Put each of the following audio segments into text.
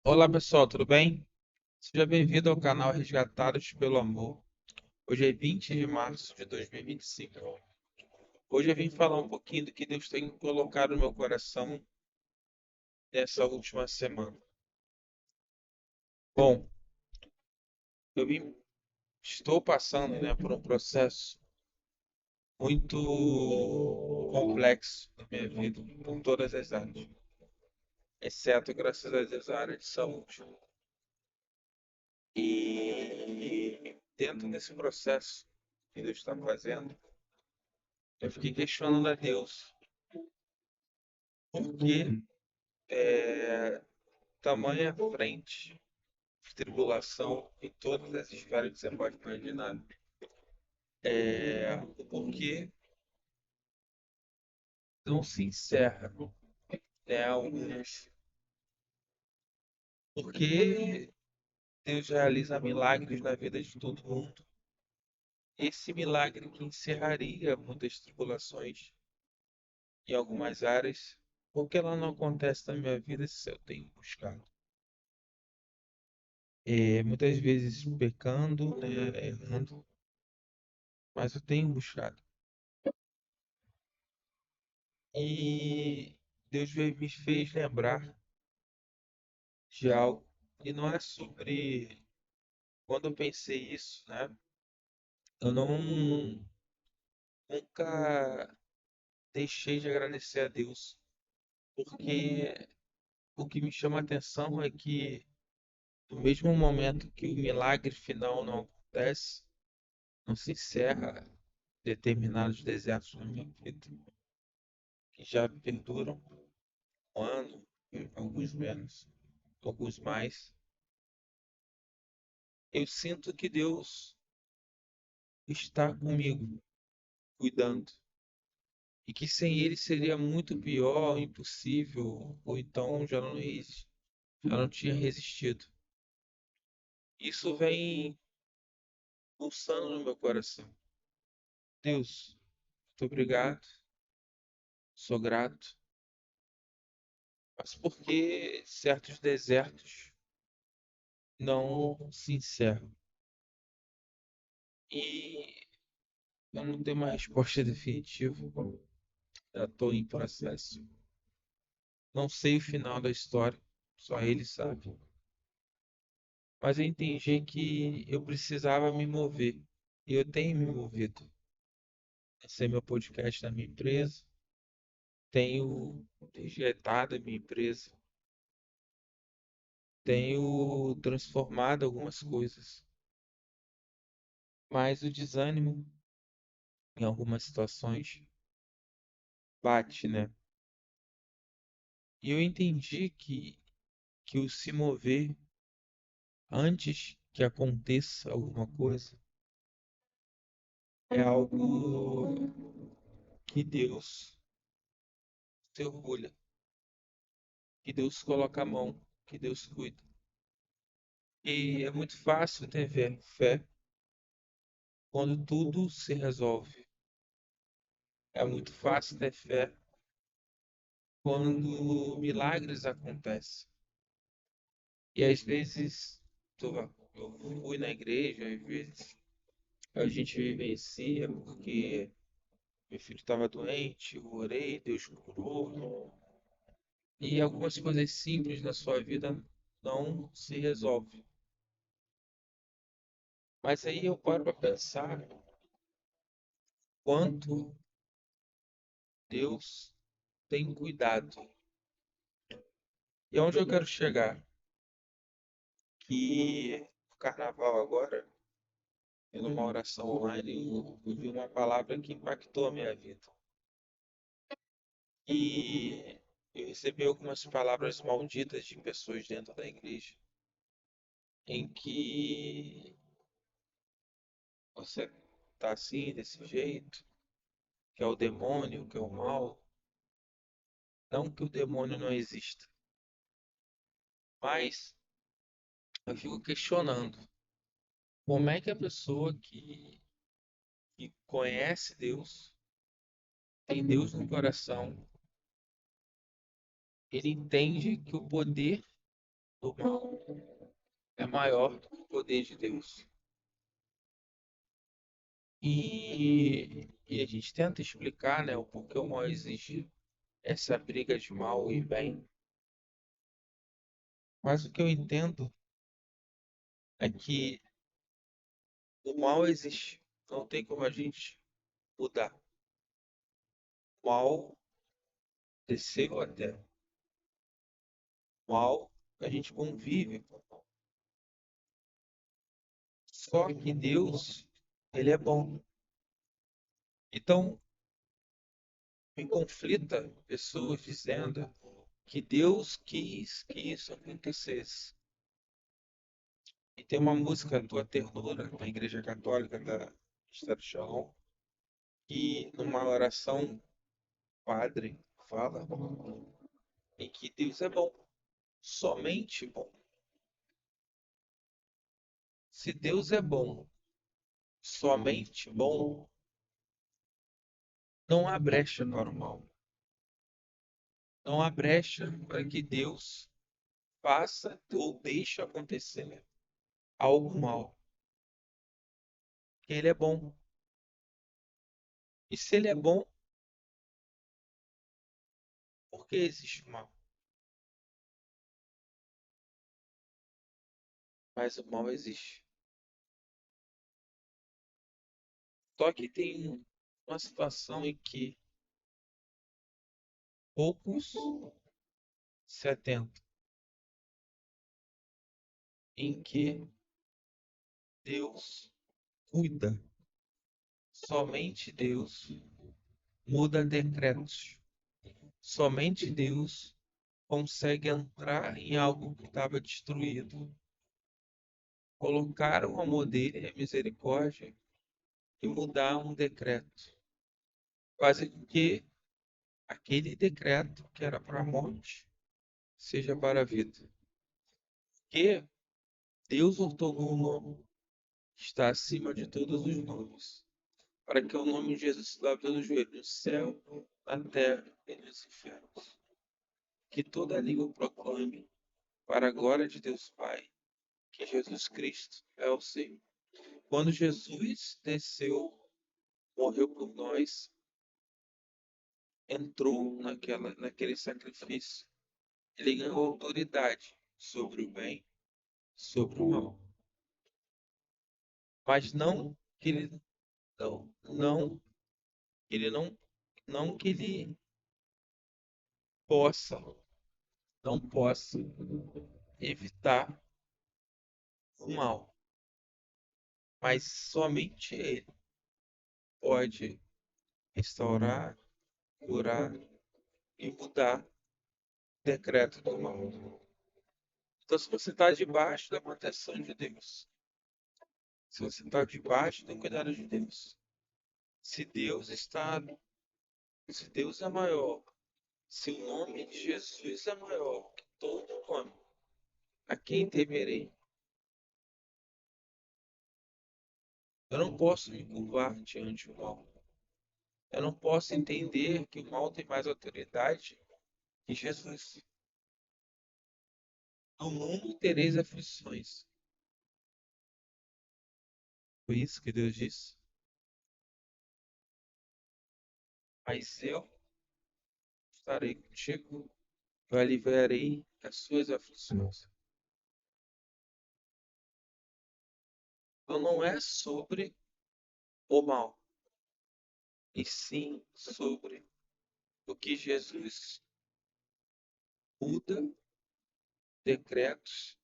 Olá pessoal, tudo bem? Seja bem-vindo ao canal Resgatados pelo Amor. Hoje é 20 de março de 2025. Hoje eu vim falar um pouquinho do que Deus tem colocado no meu coração nessa última semana. Bom, estou passando, por um processo muito complexo na minha vida, em todas as áreas, exceto, graças a Deus, a área de saúde. E dentro desse processo que Deus está fazendo, eu fiquei questionando a Deus por que tamanha frente de tribulação em todas as esferas que você pode imaginar. Por que não se encerra, alguns. Porque Deus realiza milagres na vida de todo mundo. Esse milagre que encerraria muitas tribulações em algumas áreas, por que ela não acontece na minha vida se eu tenho buscado? Muitas vezes pecando, errando, mas eu tenho buscado. E me fez lembrar de algo. E não é sobre. Quando eu pensei isso, eu nunca deixei de agradecer a Deus. Porque o que me chama a atenção é que, no mesmo momento que o milagre final não acontece, não se encerra determinados desertos na minha vida, que já perduram um ano, alguns menos, alguns mais. Eu sinto que Deus está comigo, cuidando. E que sem ele seria muito pior, impossível, ou então já não tinha resistido. Isso vem pulsando no meu coração. Deus, muito obrigado, sou grato, mas por que certos desertos não se encerram? E eu não tenho uma resposta definitiva, já estou em processo. Não sei o final da história, só ele sabe. Mas eu entendi que eu precisava me mover. E eu tenho me movido. Esse é meu podcast na minha empresa. Tenho injetado a minha empresa. Tenho transformado algumas coisas. Mas o desânimo, em algumas situações, bate, né? E eu entendi que o se mover antes que aconteça alguma coisa é algo que Deus se orgulha, que Deus coloca a mão, que Deus cuida. E é muito fácil ter fé quando tudo se resolve. É muito fácil ter fé quando milagres acontecem. E às vezes eu fui na igreja, às vezes a gente vivencia porque meu filho estava doente, eu orei, Deus curou. E algumas coisas simples na sua vida não se resolvem. Mas aí eu paro para pensar quanto Deus tem cuidado. E onde eu quero chegar? Que o carnaval agora, numa oração online, eu vi uma palavra que impactou a minha vida. E eu recebi algumas palavras malditas de pessoas dentro da igreja, em que você tá assim, desse jeito, que é o demônio, que é o mal. Não que o demônio não exista, mas eu fico questionando como é que a pessoa que conhece Deus, tem Deus no coração, ele entende que o poder do mal é maior do que o poder de Deus. E a gente tenta explicar, né, o porquê o mal existe, essa briga de mal e bem. Mas o que eu entendo é que o mal existe. Não tem como a gente mudar. O mal desceu até. O mal a gente convive com o mal. Só que Deus, ele é bom. Então, me conflita pessoas dizendo que Deus quis que isso acontecesse. E tem uma música Tua Ternura na Igreja Católica da Estado de Shalom, que numa oração o padre fala em que Deus é bom, somente bom. Se Deus é bom, somente bom, não há brecha para o mal. Não há brecha para que Deus faça ou deixe acontecer algo mal. Porque Ele é bom. E se Ele é bom, por que existe o mal? Mas o mal existe. Só que tem uma situação em que poucos se atentam, em que Deus cuida. Somente Deus muda decretos. Somente Deus consegue entrar em algo que estava destruído, colocar o amor dele e a misericórdia e mudar um decreto. Fazer com que aquele decreto que era para a morte seja para a vida. Porque Deus outorgou um nome que está acima de todos os nomes, para que o nome de Jesus se lave todo joelho no céu, na terra e nos infernos. Que toda língua proclame, para a glória de Deus Pai, que Jesus Cristo é o Senhor. Quando Jesus desceu, morreu por nós, entrou naquele sacrifício, ele ganhou autoridade sobre o bem, sobre o mal. Mas não que ele não ele não que ele possa, não possa evitar o mal, mas somente ele pode restaurar, curar e mudar o decreto do mal. Então, se você está debaixo da proteção de Deus, se você está debaixo do cuidado de Deus, se Deus está, se Deus é maior, se o nome de Jesus é maior que todo nome, a quem temerei? Eu não posso me curvar diante do mal. Eu não posso entender que o mal tem mais autoridade que Jesus. No mundo tereis aflições. Foi isso que Deus disse. Mas eu estarei contigo. Eu aliviarei as suas aflições. Então não é sobre o mal, e sim sobre o que Jesus muda decretos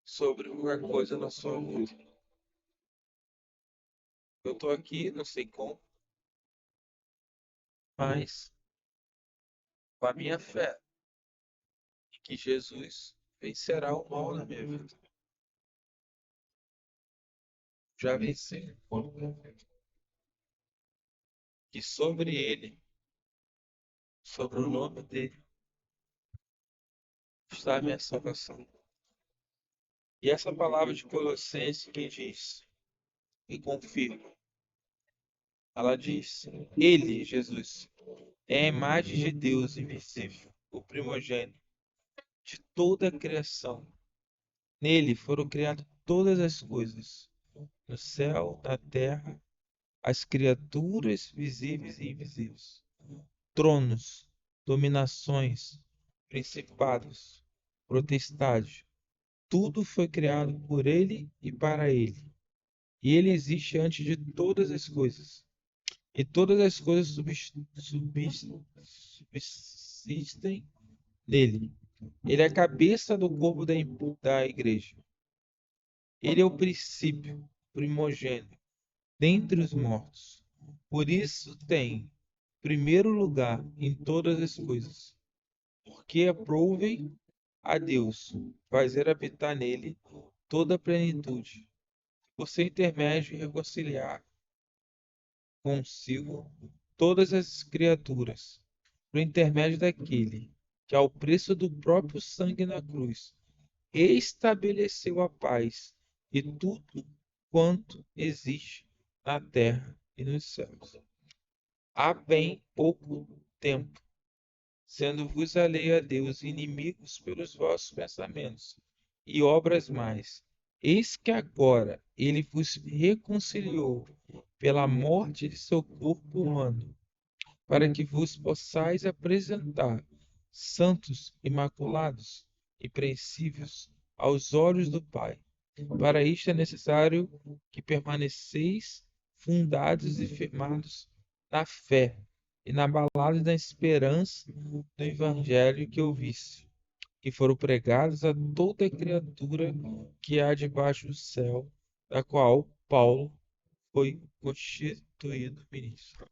sobre qualquer coisa na sua vida. Eu estou aqui, não sei como, mas com a minha fé em que Jesus vencerá o mal na minha vida. Já venceu. E sobre ele, sobre o nome dele, está a minha salvação. E essa palavra de Colossenses que diz e confirma, ela diz: Ele, Jesus, é a imagem de Deus invisível, o primogênito de toda a criação. Nele foram criadas todas as coisas, no céu, na terra, as criaturas visíveis e invisíveis, tronos, dominações, principados, potestades. Tudo foi criado por ele e para ele. E ele existe antes de todas as coisas. E todas as coisas subsistem nele. Ele é a cabeça do corpo da igreja. Ele é o princípio, primogênito, dentre os mortos. Por isso tem primeiro lugar em todas as coisas. Porque aprovem a Deus fazer habitar nele toda a plenitude, por seu intermédio reconciliar consigo todas as criaturas, por intermédio daquele que, ao preço do próprio sangue na cruz, estabeleceu a paz e tudo quanto existe na terra e nos céus. Há bem pouco tempo, sendo-vos alheio a Deus, inimigos pelos vossos pensamentos e obras mais. Eis que agora ele vos reconciliou pela morte de seu corpo humano, para que vos possais apresentar santos, imaculados e princípios aos olhos do Pai. Para isto é necessário que permaneceis fundados e firmados na fé, inabalados na esperança do Evangelho que ouviste, que foram pregados a toda criatura que há debaixo do céu, da qual Paulo foi constituído ministro.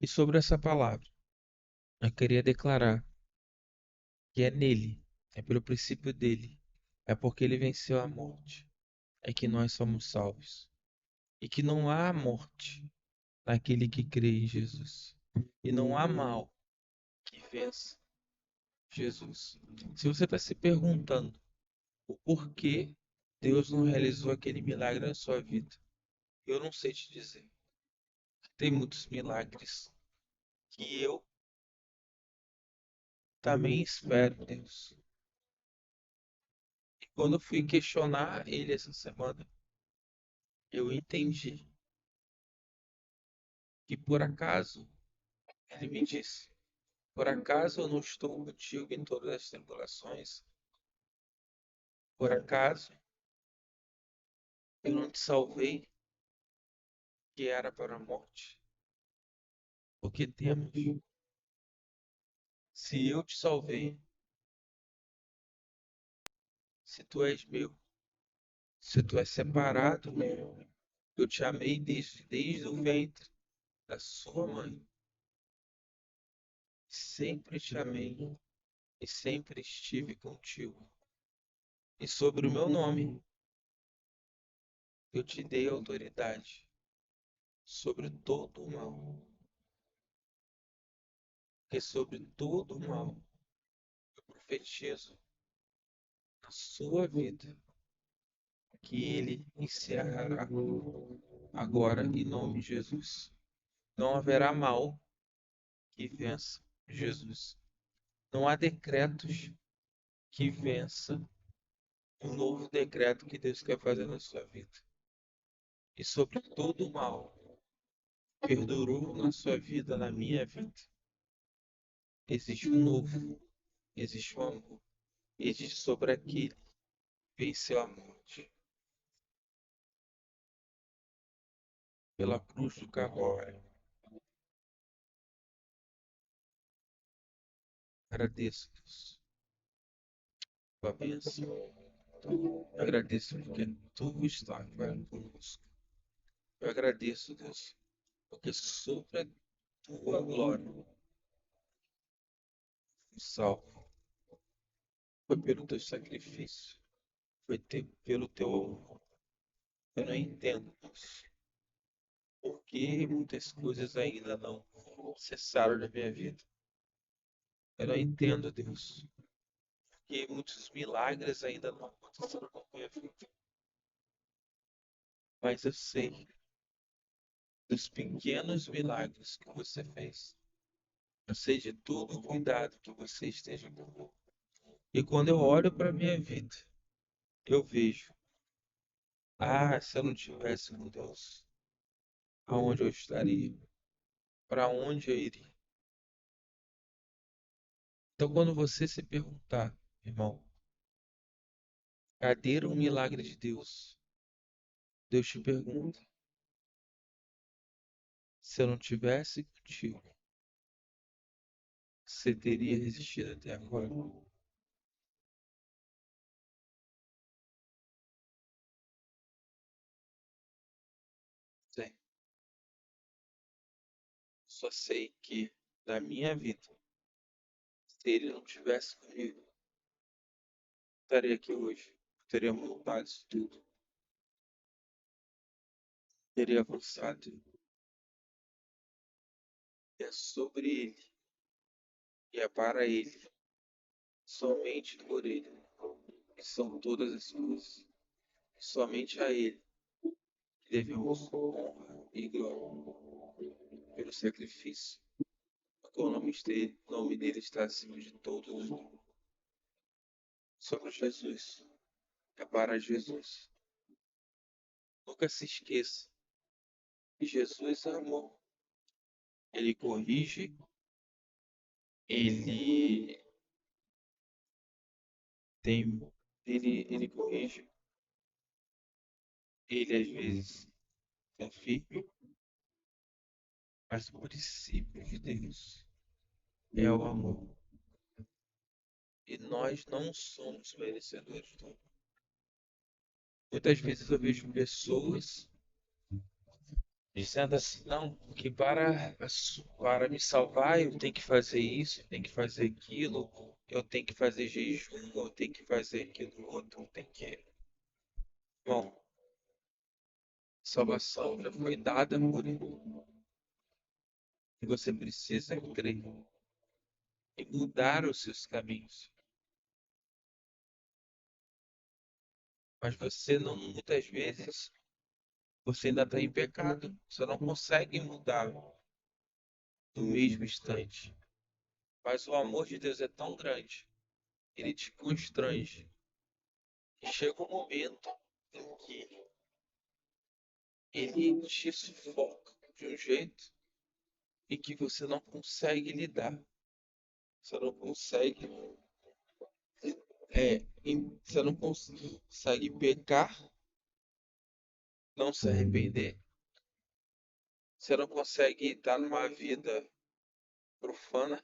E sobre essa palavra, eu queria declarar que é nele, é pelo princípio dele, é porque ele venceu a morte, é que nós somos salvos. E que não há morte naquele que crê em Jesus. E não há mal que vença Jesus. Se você está se perguntando o porquê Deus não realizou aquele milagre na sua vida, eu não sei te dizer. Tem muitos milagres que eu também espero, Deus. E quando eu fui questionar ele essa semana, eu entendi que por acaso, ele me disse, por acaso eu não estou contigo em todas as tribulações? Por acaso eu não te salvei, que era para a morte? Porque temos, se eu te salvei, se tu és meu, se tu és separado meu, eu te amei desde o ventre da sua mãe, sempre te amei e sempre estive contigo. E sobre o meu nome, eu te dei autoridade sobre todo o mal, porque sobre todo o mal eu profetizo na sua vida que ele encerrará agora em nome de Jesus. Não haverá mal que vença Jesus. Não há decretos que vença um novo decreto que Deus quer fazer na sua vida. E sobre todo o mal que perdurou na sua vida, na minha vida, existe um novo, existe um amor, existe sobre aquele que venceu a morte pela cruz do Calvário. Agradeço, Deus, tua bênção. Eu agradeço porque tu está conosco. Eu agradeço, Deus, porque sobre a tua glória fui salvo. Foi pelo teu sacrifício, pelo teu amor. Eu não entendo, Deus, porque muitas coisas ainda não cessaram na minha vida. Eu não entendo, Deus, porque muitos milagres ainda não aconteceram na minha vida. Mas eu sei dos pequenos milagres que você fez. Eu sei de todo o cuidado que você esteja comigo. E quando eu olho para a minha vida, eu vejo, se eu não tivesse com Deus, aonde eu estaria? Para onde eu iria? Então, quando você se perguntar, irmão, cadê o milagre de Deus? Deus te pergunta, se eu não tivesse contigo, você teria resistido até agora? Sim. Só sei que na minha vida, se ele não tivesse comigo, eu estaria aqui hoje. Teria montado isso tudo. Teria avançado. E é sobre ele. E é para ele. Somente por ele. Que são todas as coisas. Somente a ele devemos honra e glória pelo sacrifício. Porque o nome dele está acima de todos os nomes. Sobre Jesus. É para Jesus. Nunca se esqueça que Jesus amou. Ele corrige, ele tem, ele corrige, ele às vezes é firme, mas o princípio de Deus é o amor. E nós não somos merecedores do amor. Muitas vezes eu vejo pessoas dizendo assim, não, que para me salvar eu tenho que fazer isso, eu tenho que fazer aquilo, eu tenho que fazer jejum, eu tenho que fazer aquilo outro, eu tenho que. Bom, salvação já foi dada por ele. E você precisa crer e mudar os seus caminhos. Mas você não, muitas vezes, você ainda está em pecado. Você não consegue mudar no mesmo instante. Mas o amor de Deus é tão grande, ele te constrange. E chega um momento em que ele te sufoca de um jeito e que você não consegue lidar. Você não consegue, você não consegue pecar, não se arrepender. Você não consegue estar numa vida profana.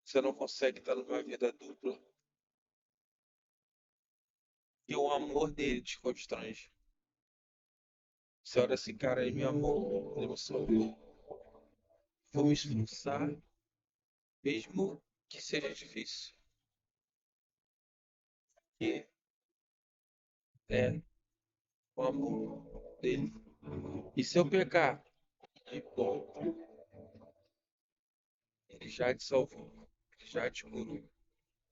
Você não consegue estar numa vida dupla. E o amor dele te constrange. Você olha assim, cara, ele me amou, ele me salvou. Vou me esforçar, mesmo que seja difícil. E é o amor dele. E se eu pecar, não importa. Ele já te salvou, ele já te curou.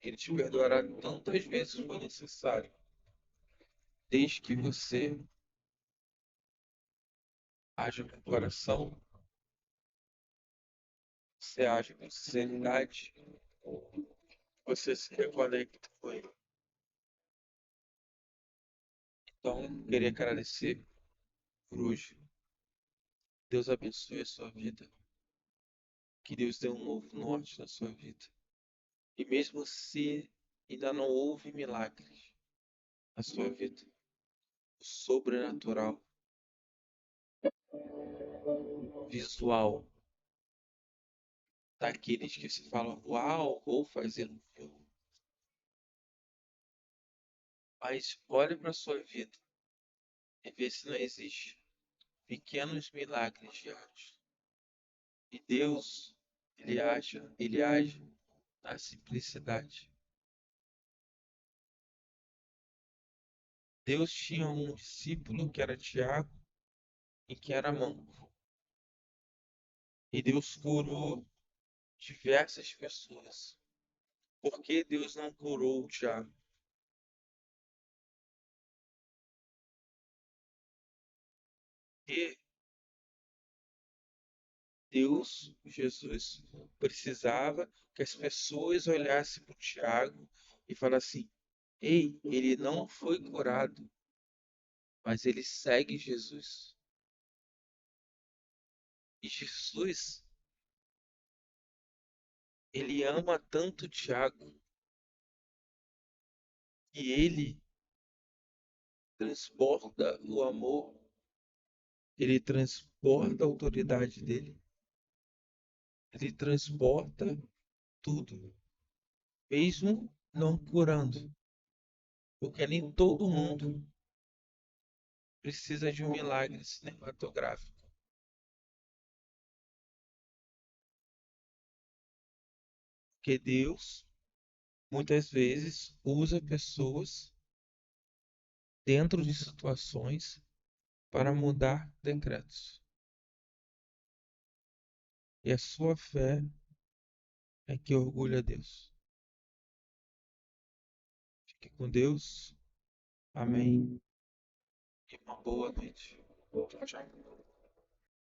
Ele te perdoará tantas vezes for necessário, desde que você haja com o coração, você age com sinceridade, você se reconecta com ele. Então, queria agradecer por hoje. Deus abençoe a sua vida. Que Deus dê um novo norte na sua vida. E mesmo se ainda não houve milagres na sua vida, o sobrenatural, visual, daqueles que se falam, uau, vou fazer um filme. Mas olhe para a sua vida e vê se não existe pequenos milagres diários. E Deus, ele age na simplicidade. Deus tinha um discípulo que era Tiago e que era manco. E Deus curou diversas pessoas. Por que Deus não curou o Tiago? Porque Deus, Jesus, precisava que as pessoas olhassem para o Tiago e falassem: ei, ele não foi curado, mas ele segue Jesus. E Jesus, ele ama tanto Tiago que ele transporta o amor, ele transporta a autoridade dele, ele transporta tudo, mesmo não curando, porque nem todo mundo precisa de um milagre cinematográfico, porque Deus muitas vezes usa pessoas dentro de situações para mudar decretos. E a sua fé é que orgulha Deus. Fique com Deus. Amém. E uma boa noite. Tchau, tchau.